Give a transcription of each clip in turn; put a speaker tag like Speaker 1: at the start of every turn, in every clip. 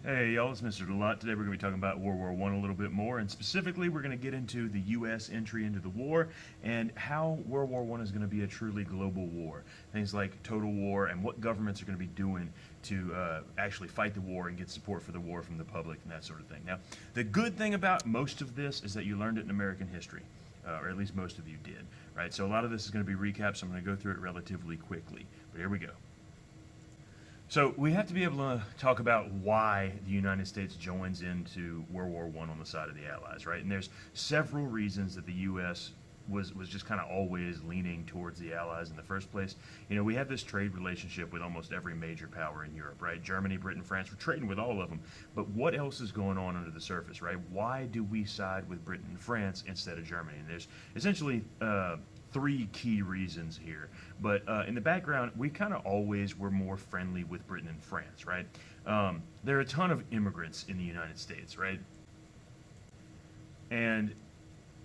Speaker 1: Hey y'all, it's Mr. Delot. Today we're going to be talking about World War I a little bit more, and specifically we're going to get into the U.S. entry into the war and how World War I is going to be a truly global war. Things like total war and what governments are going to be doing to actually fight the war and get support for the war from the public and that sort of thing. Now, the good thing about most of this is that you learned it in American history, or at least most of you did, right? So a lot of this is going to be recaps, so I'm going to go through it relatively quickly. But here we go. So we have to be able to talk about why the United States joins into World War I on the side of the Allies, right? And there's several reasons that the U.S. was just kind of always leaning towards the Allies in the first place. You know, we have this trade relationship with almost every major power in Europe, right? Germany, Britain, France, we're trading with all of them. But what else is going on under the surface, right? Why do we side with Britain and France instead of Germany? And there's essentially three key reasons here. But in the background, we kind of always were more friendly with Britain and France, right? There are a ton of immigrants in the United States, right? And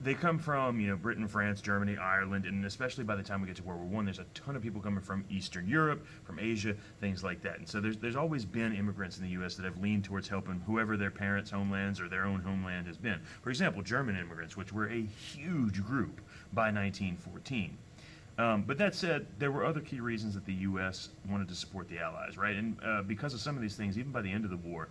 Speaker 1: they come from, you know, Britain, France, Germany, Ireland, and especially by the time we get to World War I, there's a ton of people coming from Eastern Europe, from Asia, things like that. And so there's always been immigrants in the U.S. that have leaned towards helping whoever their parents' homelands or their own homeland has been. For example, German immigrants, which were a huge group by 1914. But that said, there were other key reasons that the U.S. wanted to support the Allies, right? And because of some of these things, even by the end of the war,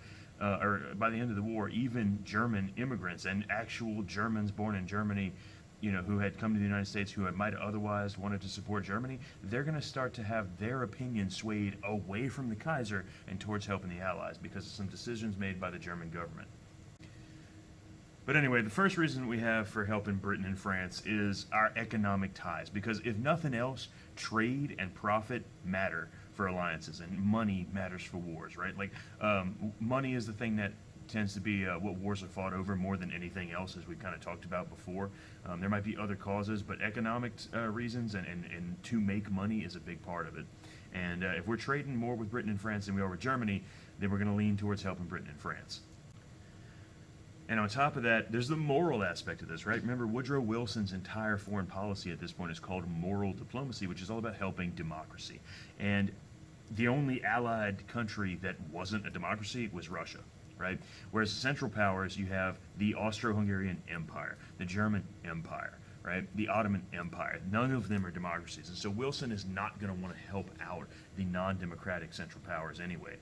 Speaker 1: even German immigrants and actual Germans born in Germany, you know, who had come to the United States, who might otherwise wanted to support Germany, they're going to start to have their opinion swayed away from the Kaiser and towards helping the Allies because of some decisions made by the German government. But anyway, the first reason we have for helping Britain and France is our economic ties, because if nothing else, trade and profit matter for alliances, and money matters for wars, right? Like, money is the thing that tends to be what wars are fought over more than anything else, as we kind of talked about before. There might be other causes, but economic reasons and to make money is a big part of it. And if we're trading more with Britain and France than we are with Germany, then we're going to lean towards helping Britain and France. And on top of that, there's the moral aspect of this, right? Remember, Woodrow Wilson's entire foreign policy at this point is called moral diplomacy, which is all about helping democracy. And the only allied country that wasn't a democracy was Russia, right? Whereas the Central Powers, you have the Austro-Hungarian Empire, the German Empire, right? The Ottoman Empire. None of them are democracies. And so Wilson is not going to want to help out the non-democratic Central Powers anyway.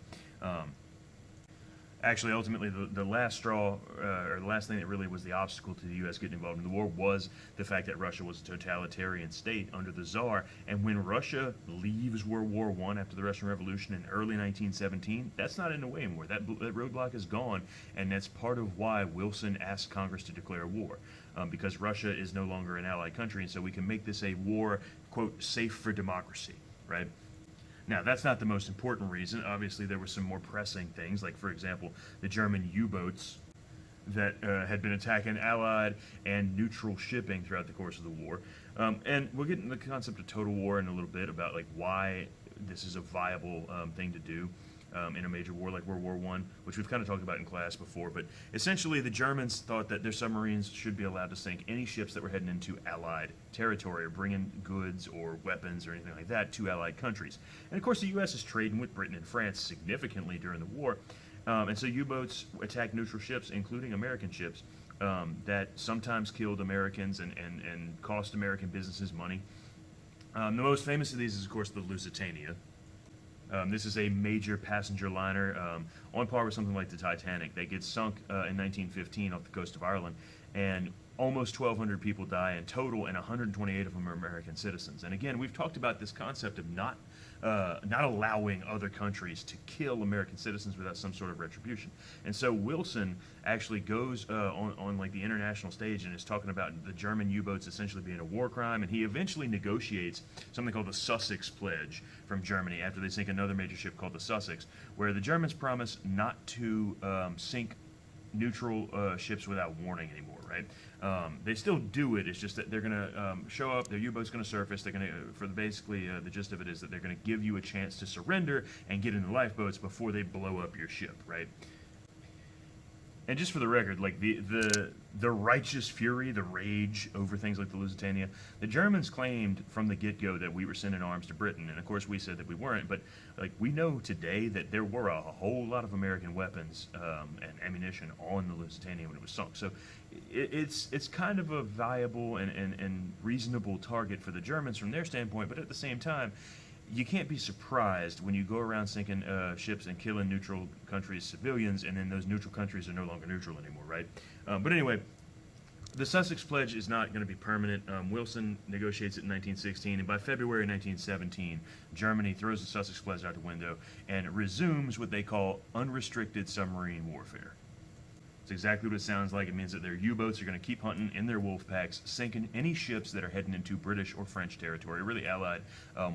Speaker 1: Actually, ultimately, the last straw, or the last thing that really was the obstacle to the U.S. getting involved in the war was the fact that Russia was a totalitarian state under the Tsar. And when Russia leaves World War I after the Russian Revolution in early 1917, that's not in the way anymore. That roadblock is gone, and that's part of why Wilson asked Congress to declare war, because Russia is no longer an allied country, and so we can make this a war, quote, safe for democracy, right? Now, that's not the most important reason. Obviously, there were some more pressing things, like, for example, the German U-boats that had been attacking Allied and neutral shipping throughout the course of the war. And we'll get into the concept of total war in a little bit about, like, why this is a viable thing to do in a major war like World War I, which we've kind of talked about in class before. But essentially, the Germans thought that their submarines should be allowed to sink any ships that were heading into Allied territory or bringing goods or weapons or anything like that to Allied countries. And of course, the U.S. is trading with Britain and France significantly during the war. And so U-boats attacked neutral ships, including American ships, that sometimes killed Americans and cost American businesses money. The most famous of these is, of course, the Lusitania. This is a major passenger liner on par with something like the Titanic. They get sunk in 1915 off the coast of Ireland, and almost 1,200 people die in total, and 128 of them are American citizens. And again, we've talked about this concept of not allowing other countries to kill American citizens without some sort of retribution. And so Wilson actually goes on like the international stage and is talking about the German U-boats essentially being a war crime, and he eventually negotiates something called the Sussex Pledge from Germany after they sink another major ship called the Sussex, where the Germans promise not to sink neutral ships without warning anymore, right? They still do it. It's just that they're going to show up. Their U-boat's going to surface. They're going to, basically the gist of it is that they're going to give you a chance to surrender and get in the lifeboats before they blow up your ship, right? And just for the record, like the righteous fury, the rage over things like the Lusitania, the Germans claimed from the get-go that we were sending arms to Britain, and of course we said that we weren't. But like we know today that there were a whole lot of American weapons and ammunition on the Lusitania when it was sunk. So it's kind of a viable and reasonable target for the Germans from their standpoint. But at the same time, you can't be surprised when you go around sinking ships and killing neutral countries' civilians, and then those neutral countries are no longer neutral anymore, right? But anyway, the Sussex Pledge is not going to be permanent. Wilson negotiates it in 1916, and by February 1917, Germany throws the Sussex Pledge out the window and resumes what they call unrestricted submarine warfare. It's exactly what it sounds like. It means that their U-boats are going to keep hunting in their wolf packs, sinking any ships that are heading into British or French territory, really Allied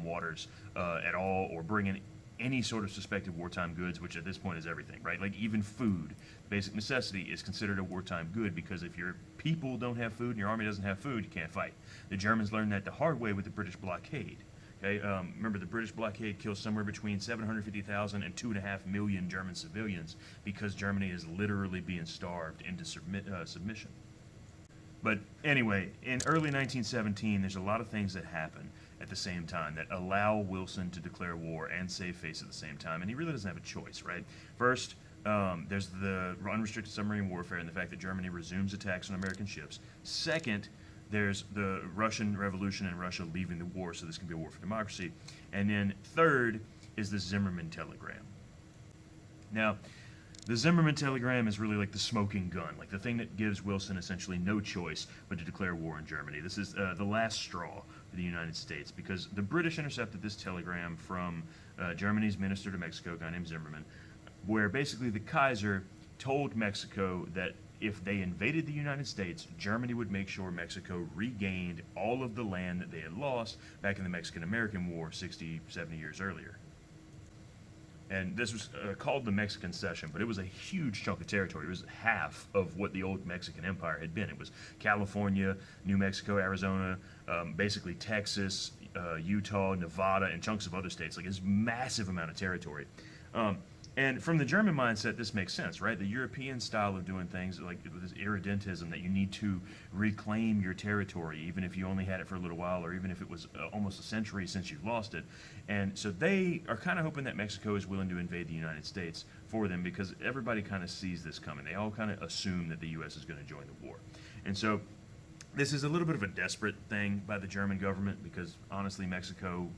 Speaker 1: waters at all, or bringing any sort of suspected wartime goods, which at this point is everything, right? Like even food, basic necessity, is considered a wartime good because if your people don't have food and your army doesn't have food, you can't fight. The Germans learned that the hard way with the British blockade. Okay, remember the British blockade killed somewhere between 750,000 and 2.5 million German civilians because Germany is literally being starved into submission. But anyway, in early 1917, there's a lot of things that happen at the same time that allow Wilson to declare war and save face at the same time, and he really doesn't have a choice, right? First, there's the unrestricted submarine warfare and the fact that Germany resumes attacks on American ships. Second, there's the Russian Revolution and Russia leaving the war, so this can be a war for democracy. And then third is the Zimmermann telegram. Now, the Zimmermann telegram is really like the smoking gun, like the thing that gives Wilson essentially no choice but to declare war on Germany. This is the last straw for the United States because the British intercepted this telegram from Germany's minister to Mexico, a guy named Zimmermann, where basically the Kaiser told Mexico that if they invaded the United States, Germany would make sure Mexico regained all of the land that they had lost back in the Mexican-American War 60, 70 years earlier. And this was called the Mexican Cession, but it was a huge chunk of territory. It was half of what the old Mexican Empire had been. It was California, New Mexico, Arizona, basically Texas, Utah, Nevada, and chunks of other states. Like, it's a massive amount of territory. And from the German mindset, this makes sense, right? The European style of doing things, like this irredentism, that you need to reclaim your territory, even if you only had it for a little while, or even if it was almost a century since you lost it. And so they are kind of hoping that Mexico is willing to invade the United States for them, because everybody kind of sees this coming. They all kind of assume that the U.S. is going to join the war. And so this is a little bit of a desperate thing by the German government, because honestly, Mexico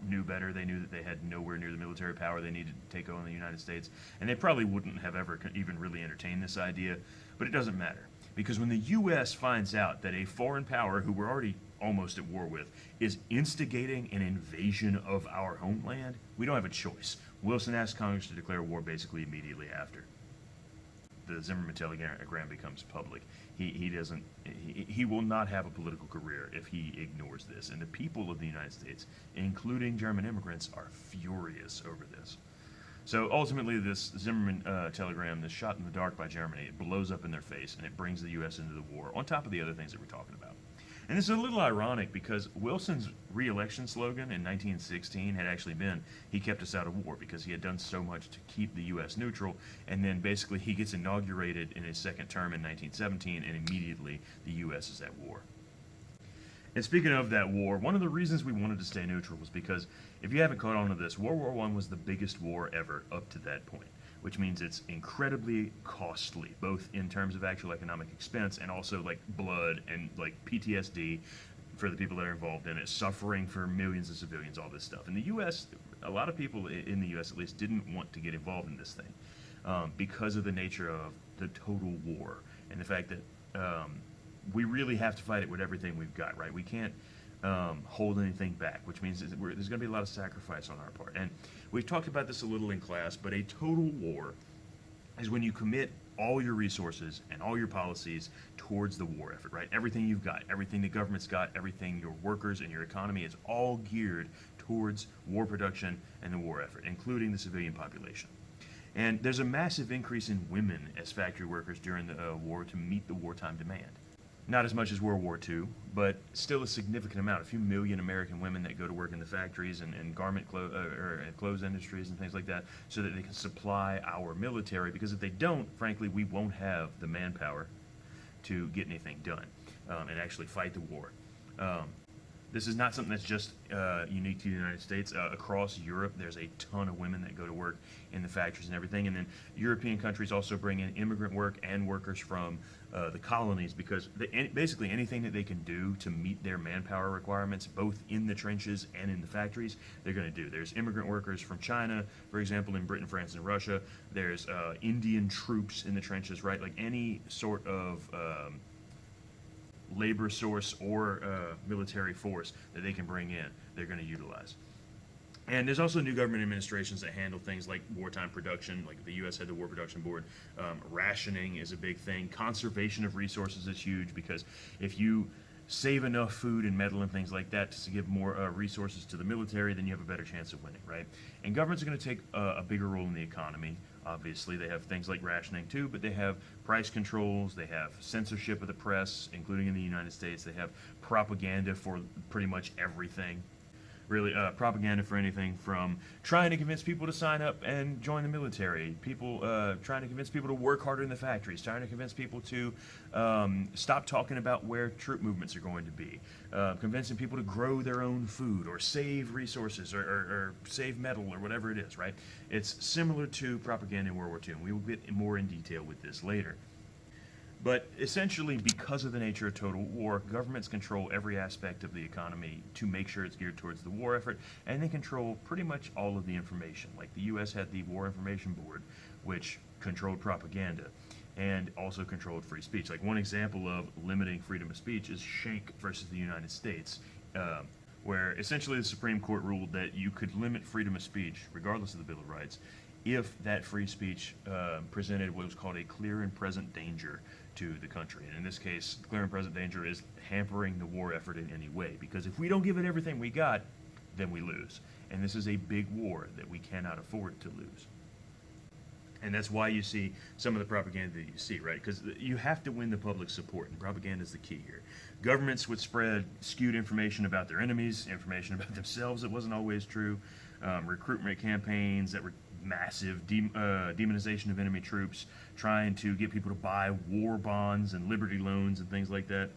Speaker 1: knew better. They knew that they had nowhere near the military power they needed to take on the United States, and they probably wouldn't have ever even really entertained this idea, but it doesn't matter, because when the U.S. finds out that a foreign power, who we're already almost at war with, is instigating an invasion of our homeland, we don't have a choice. Wilson asked Congress to declare war basically immediately after the Zimmermann telegram becomes public. He will not have a political career if he ignores this. And the people of the United States, including German immigrants, are furious over this. So ultimately, this Zimmermann telegram, this shot in the dark by Germany, it blows up in their face, and it brings the U.S. into the war, on top of the other things that we're talking about. And this is a little ironic because Wilson's re-election slogan in 1916 had actually been, he kept us out of war, because he had done so much to keep the U.S. neutral, and then basically he gets inaugurated in his second term in 1917, and immediately the U.S. is at war. And speaking of that war, one of the reasons we wanted to stay neutral was because, if you haven't caught on to this, World War I was the biggest war ever up to that point, which means it's incredibly costly, both in terms of actual economic expense and also like blood and like PTSD for the people that are involved in it, suffering for millions of civilians, all this stuff. In the U.S., a lot of people in the U.S. at least didn't want to get involved in this thing because of the nature of the total war and the fact that we really have to fight it with everything we've got, right? We can't hold anything back, which means that there's going to be a lot of sacrifice on our part. And we've talked about this a little in class, but a total war is when you commit all your resources and all your policies towards the war effort, right? Everything you've got, everything the government's got, everything your workers and your economy is all geared towards war production and the war effort, including the civilian population. And there's a massive increase in women as factory workers during the war to meet the wartime demand. Not as much as World War II, but still a significant amount. A few million American women that go to work in the factories and or clothes industries and things like that, so that they can supply our military. Because if they don't, frankly, we won't have the manpower to get anything done and actually fight the war. This is not something that's just unique to the United States. Across Europe, there's a ton of women that go to work in the factories and everything. And then European countries also bring in immigrant work and workers from the colonies, because basically anything that they can do to meet their manpower requirements, both in the trenches and in the factories, they're going to do. There's immigrant workers from China, for example, in Britain, France, and Russia. There's Indian troops in the trenches, right? Like any sort of labor source or military force that they can bring in, they're going to utilize. And there's also new government administrations that handle things like wartime production, like the U.S. had the War Production Board. Rationing is a big thing. Conservation of resources is huge, because if you save enough food and metal and things like that to give more resources to the military, then you have a better chance of winning, right? And governments are going to take a bigger role in the economy. Obviously, they have things like rationing too, but they have price controls, they have censorship of the press, including in the United States. They have propaganda for pretty much everything. Really, propaganda for anything from trying to convince people to sign up and join the military, people trying to convince people to work harder in the factories, trying to convince people to stop talking about where troop movements are going to be, convincing people to grow their own food or save resources or save metal or whatever it is, right? It's similar to propaganda in World War II, and we will get more in detail with this later. But essentially, because of the nature of total war, governments control every aspect of the economy to make sure it's geared towards the war effort, and they control pretty much all of the information. Like the U.S. had the War Information Board, which controlled propaganda and also controlled free speech. Like one example of limiting freedom of speech is Schenck versus the United States, where essentially the Supreme Court ruled that you could limit freedom of speech, regardless of the Bill of Rights, if that free speech presented what was called a clear and present danger to the country. And in this case, clear and present danger is hampering the war effort in any way, because if we don't give it everything we got, then we lose. And this is a big war that we cannot afford to lose. And that's why you see some of the propaganda that you see, right? Because you have to win the public support, and propaganda is the key here. Governments would spread skewed information about their enemies, information about themselves that wasn't always true, recruitment campaigns that were massive demonization of enemy troops, trying to get people to buy war bonds and liberty loans and things like that.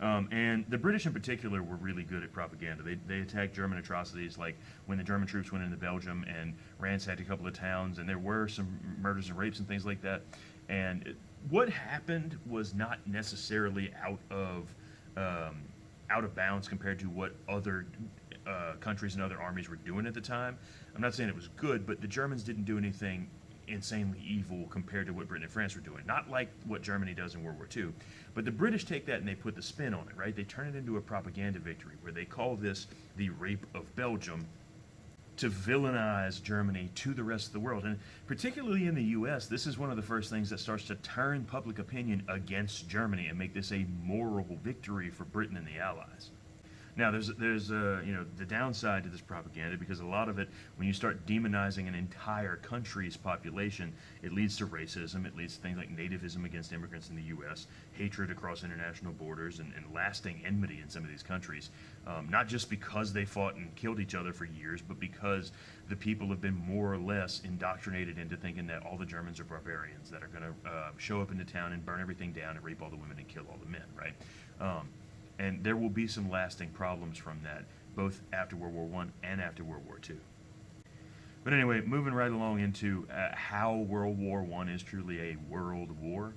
Speaker 1: And the British in particular were really good at propaganda. They attacked German atrocities, like when the German troops went into Belgium and ransacked a couple of towns, and there were some murders and rapes and things like that. And what happened was not necessarily out of bounds compared to what other countries and other armies were doing at the time. I'm not saying it was good, but the Germans didn't do anything insanely evil compared to what Britain and France were doing. Not like what Germany does in World War II. But the British take that and they put the spin on it, right? They turn it into a propaganda victory, where they call this the rape of Belgium, to villainize Germany to the rest of the world. And particularly in the U.S., this is one of the first things that starts to turn public opinion against Germany and make this a moral victory for Britain and the Allies. Now, there's the downside to this propaganda, because a lot of it, when you start demonizing an entire country's population, it leads to racism. It leads to things like nativism against immigrants in the U.S., hatred across international borders, and lasting enmity in some of these countries. Not just because they fought and killed each other for years, but because the people have been more or less indoctrinated into thinking that all the Germans are barbarians that are going to show up into town and burn everything down and rape all the women and kill all the men, right? And there will be some lasting problems from that, both after World War I and after World War II. But anyway, moving right along into how World War I is truly a world war.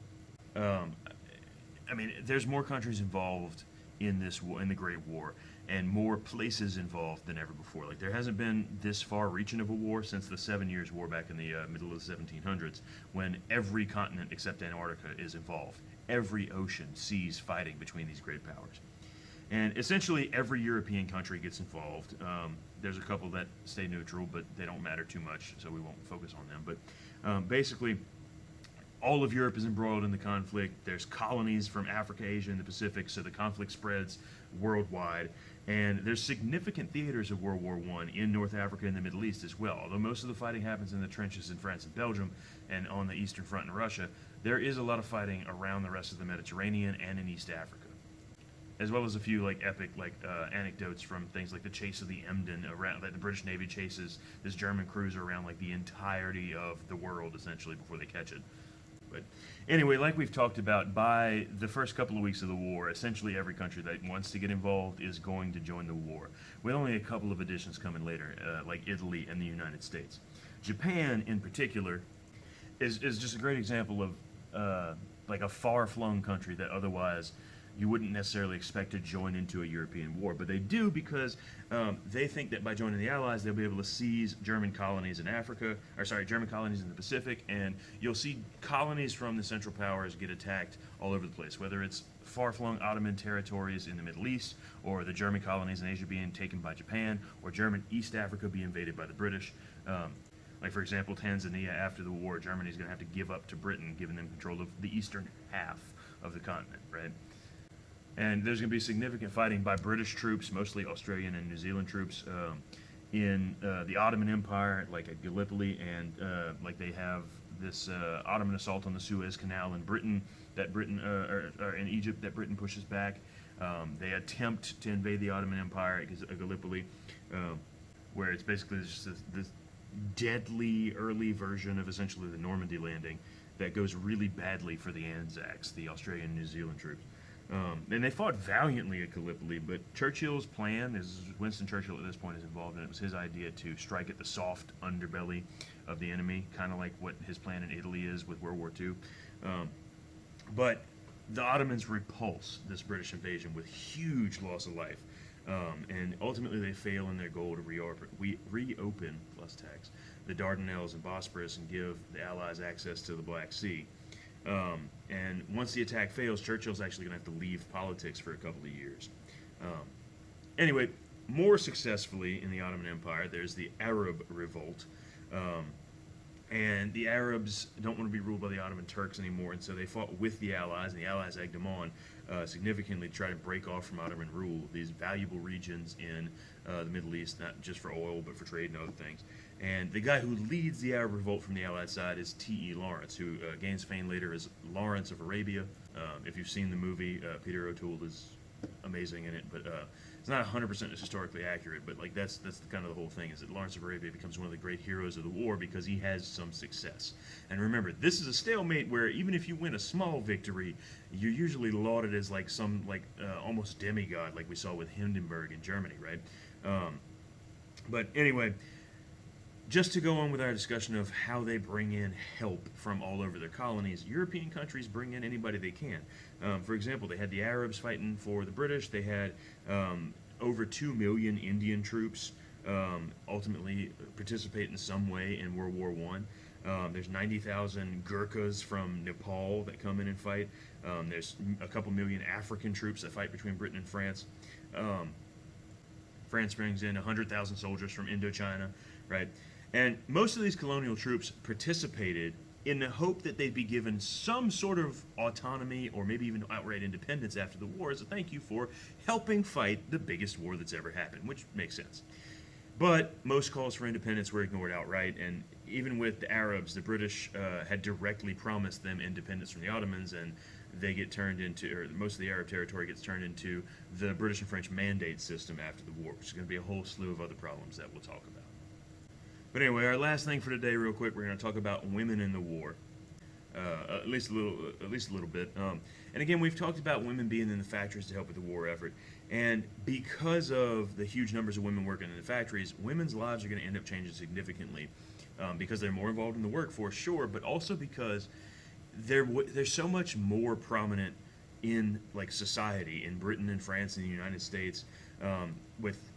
Speaker 1: There's more countries involved in this war, in the Great War, and more places involved than ever before. Like, there hasn't been this far-reaching of a war since the 7 Years' War back in the middle of the 1700s, when every continent except Antarctica is involved. Every ocean sees fighting between these great powers. And essentially every European country gets involved. There's a couple that stay neutral, but they don't matter too much, so we won't focus on them. But basically, all of Europe is embroiled in the conflict. There's colonies from Africa, Asia, and the Pacific, so the conflict spreads worldwide. And there's significant theaters of World War I in North Africa and the Middle East as well. Although most of the fighting happens in the trenches in France and Belgium and on the Eastern Front in Russia, there is a lot of fighting around the rest of the Mediterranean and in East Africa. as well as a few like epic anecdotes from things like the chase of the Emden around, like the British Navy chases this German cruiser around like the entirety of the world essentially before they catch it. But anyway, like we've talked about, by the first couple of weeks of the war, essentially every country that wants to get involved is going to join the war, with only a couple of additions coming later, like Italy and the United States. Japan, in particular, is just a great example of like a far-flung country that otherwise you wouldn't necessarily expect to join into a European war, but they do because they think that by joining the Allies, they'll be able to seize German colonies in Africa, or sorry, German colonies in the Pacific, and you'll see colonies from the Central Powers get attacked all over the place, whether it's far-flung Ottoman territories in the Middle East, or the German colonies in Asia being taken by Japan, or German East Africa being invaded by the British. Like, for example, Tanzania, after the war, Germany's going to have to give up to Britain, giving them control of the eastern half of the continent, right? And there's going to be significant fighting by British troops, mostly Australian and New Zealand troops, in the Ottoman Empire, like at Gallipoli, and like they have this Ottoman assault on the Suez Canal in Britain, or in Egypt, that Britain pushes back. They attempt to invade the Ottoman Empire at Gallipoli, where it's basically just this deadly early version of essentially the Normandy landing that goes really badly for the Anzacs, the Australian and New Zealand troops. And they fought valiantly at Gallipoli, but Churchill's plan is, Winston Churchill at this point is involved, and it was his idea to strike at the soft underbelly of the enemy, kind of like what his plan in Italy is with World War II. But the Ottomans repulse this British invasion with huge loss of life. And ultimately they fail in their goal to reopen, plus tax, the Dardanelles and Bosporus and give the Allies access to the Black Sea. And once the attack fails, Churchill's actually going to have to leave politics for a couple of years. Anyway, more successfully in the Ottoman Empire, there's the Arab Revolt. And the Arabs don't want to be ruled by the Ottoman Turks anymore, and so they fought with the Allies, and the Allies egged them on significantly to try to break off from Ottoman rule, these valuable regions in the Middle East, not just for oil, but for trade and other things. And the guy who leads the Arab Revolt from the Allied side is T.E. Lawrence, who gains fame later as Lawrence of Arabia. If you've seen the movie, Peter O'Toole is amazing in it, but it's not 100% historically accurate, but like that's kind of the whole thing, is that Lawrence of Arabia becomes one of the great heroes of the war because he has some success. And remember, this is a stalemate where even if you win a small victory, you're usually lauded as like some almost demigod, like we saw with Hindenburg in Germany, right? But anyway, just to go on with our discussion of how they bring in help from all over their colonies, European countries bring in anybody they can. For example, they had the Arabs fighting for the British. They had over 2 million Indian troops ultimately participate in some way in World War I. There's 90,000 Gurkhas from Nepal that come in and fight. There's a couple million African troops that fight between Britain and France. France brings in 100,000 soldiers from Indochina, right? And most of these colonial troops participated in the hope that they'd be given some sort of autonomy or maybe even outright independence after the war as a thank you for helping fight the biggest war that's ever happened, which makes sense. But most calls for independence were ignored outright, and even with the Arabs, the British had directly promised them independence from the Ottomans, and they get turned into, or most of the Arab territory gets turned into the British and French mandate system after the war, which is going to be a whole slew of other problems that we'll talk about. But anyway, our last thing for today, real quick, we're going to talk about women in the war, at least a little bit. And again, we've talked about women being in the factories to help with the war effort. And because of the huge numbers of women working in the factories, women's lives are going to end up changing significantly because they're more involved in the workforce, sure, but also because they're so much more prominent in like society in Britain and France and the United States, with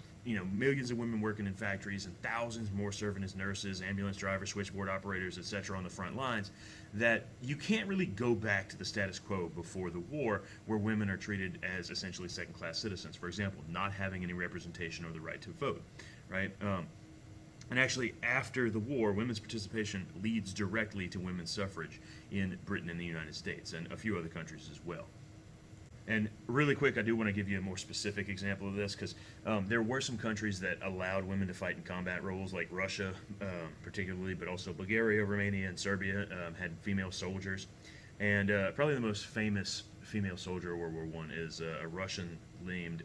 Speaker 1: millions of women working in factories and thousands more serving as nurses, ambulance drivers, switchboard operators, etc. on the front lines, that you can't really go back to the status quo before the war where women are treated as essentially second-class citizens. For example, not having any representation or the right to vote, right? And actually, after the war, women's participation leads directly to women's suffrage in Britain and the United States and a few other countries as well. And really quick, I do want to give you a more specific example of this because there were some countries that allowed women to fight in combat roles, like Russia particularly, but also Bulgaria, Romania, and Serbia had female soldiers. And probably the most famous female soldier of World War I is a Russian named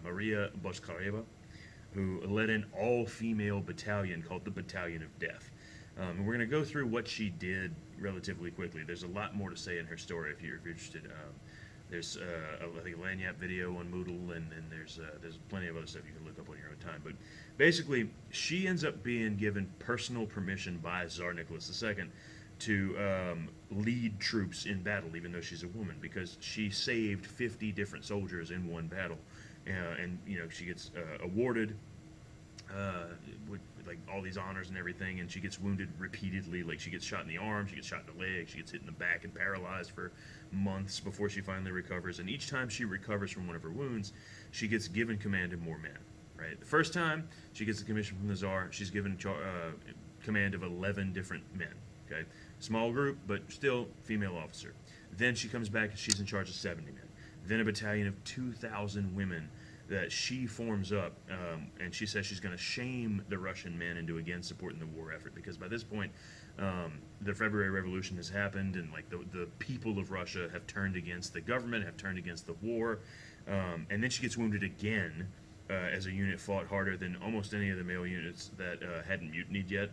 Speaker 1: Maria Boskareva, who led an all-female battalion called the Battalion of Death. And we're going to go through what she did relatively quickly. There's a lot more to say in her story if you're interested. There's I think a Lanyap video on Moodle, and there's plenty of other stuff you can look up on your own time. But basically, she ends up being given personal permission by Tsar Nicholas II to lead troops in battle, even though she's a woman, because she saved 50 different soldiers in one battle, and she gets awarded with like all these honors and everything, and she gets wounded repeatedly. Like, she gets shot in the arm, she gets shot in the leg, she gets hit in the back and paralyzed for months before she finally recovers. And each time she recovers from one of her wounds, she gets given command of more men. Right, the first time she gets the commission from the Tsar, she's given command of 11 different men. Okay, small group, but still female officer. Then she comes back and she's in charge of 70 men. Then a battalion of 2,000 women that she forms up, and she says she's going to shame the Russian men into again supporting the war effort, because by this point, the February Revolution has happened, and like the people of Russia have turned against the government, have turned against the war, and then she gets wounded again as a unit fought harder than almost any of the male units that hadn't mutinied yet.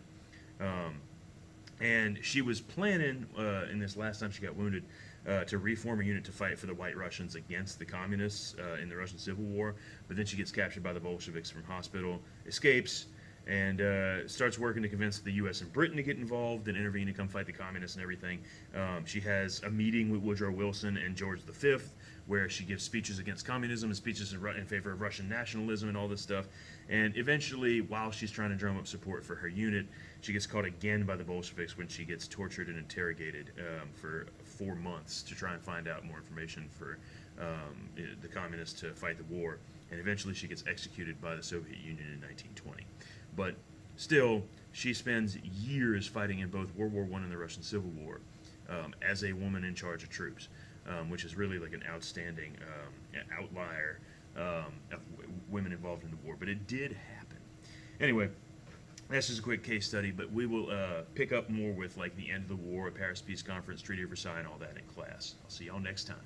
Speaker 1: And she was planning, in this last time she got wounded, to reform a unit to fight for the White Russians against the communists in the Russian Civil War. But then she gets captured by the Bolsheviks from hospital, escapes, and starts working to convince the U.S. and Britain to get involved and intervene to come fight the communists and everything. She has a meeting with Woodrow Wilson and George V, where she gives speeches against communism and speeches in favor of Russian nationalism and all this stuff. And eventually, while she's trying to drum up support for her unit, she gets caught again by the Bolsheviks when she gets tortured and interrogated for 4 months to try and find out more information for the communists to fight the war. And eventually she gets executed by the Soviet Union in 1920. But still, she spends years fighting in both World War I and the Russian Civil War as a woman in charge of troops, which is really like an outstanding outlier of women involved in the war. But it did happen. Anyway, that's just a quick case study, but we will pick up more with like the end of the war, Paris Peace Conference, Treaty of Versailles, and all that in class. I'll see y'all next time.